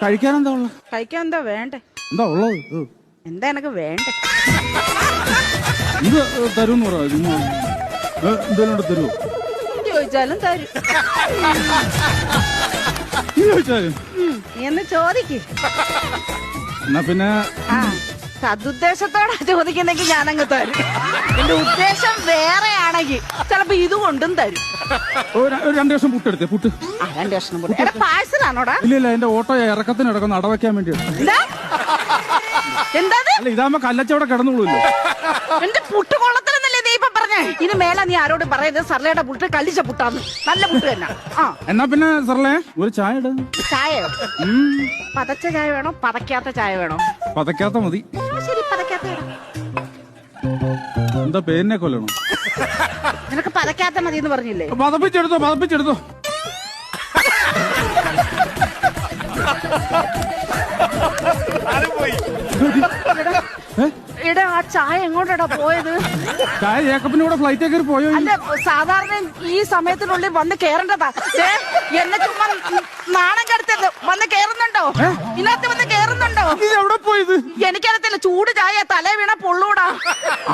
കഴിക്കാൻ എന്താ ഉള്ളത്? കഴിക്കാൻ എന്താ വേണ്ടേ? എന്താ ഉള്ളത്? എന്താ എനക്ക് വേണ്ടേ? ഇത് തരൂന്ന് പറയാ. എന്തെങ്കിലും തരുമോ? ചോദിച്ചാലും തരും. ചോദിച്ചാലും നീ എന്ന് ചോദിക്ക്. എന്നാ പിന്നെ ആ സതുദ്ദേശത്തോടെ ചോദിക്കുന്നെങ്കിൽ ഞാനങ്ങ് തരും. എന്റെ ഉദ്ദേശം വേറെ ആണെങ്കിൽ ചിലപ്പോ ഇത് കൊണ്ടും തരും. ഒരു 2 ദിവസം പുട്ടെടുത്തേ. പുട്ട് 2 കഷ്ണം പുട്ട്. പാഴ്സലാണോടാ? ഇല്ല എന്റെ ഓട്ടോ ഇറക്കത്തിന് ഇടക്കുന്ന അടവയ്ക്കാൻ വേണ്ടിയാണ്. എന്താ അല്ല ഇതാകുമ്പോ കല്ലച്ചവിടെ കിടന്നുള്ളൂല്ലോ. എന്റെ പുട്ട് കൊള്ളത്തിലെന്നല്ലേ നീ ഇപ്പൊ പറഞ്ഞേ? ഇനി മേലെ നീ ആരോട് പറയുന്നത് സർലയുടെ പുട്ട് കല്ലിച്ച പുട്ടാന്ന്. നല്ല പുട്ട് തന്നെ. ആ എന്നാ പിന്നെ സർലേ ഒരു ചായ ഇട. ചായയോ? പതച്ച ചായ വേണോ പതക്കാത്ത ചായ വേണോ? പതക്കാത്ത മതി. ശരി പതക്കാത്ത ഇടാം. എന്താ പേരിനെ കൊല്ലണോ? നിനക്ക് പതക്കാത്ത മതി എന്ന് പറഞ്ഞില്ലേ? പതപ്പിച്ചെടുത്തോ. എടാ ആ ചായ എങ്ങോട്ടാ പോയത്? ചായ ജേക്കബിന്റെ കൂടെ ഫ്ലൈറ്റ് കയറി പോയോ? അല്ല സാധാരണ ഈ സമയത്തിനുള്ളിൽ വന്ന് കേറേണ്ടതാ. എന്നെ ചുമ്മാ നാണം കെടുത്തത്. വന്ന് കേറുന്നുണ്ടോ? ഇതിനകത്ത് വന്ന് കേറുന്നുണ്ടോ? എവിടെ പോയത്? എനിക്കറിയത്തില്ല. ചൂട് ചായ തലേ വീണ പൊള്ളൂടാ.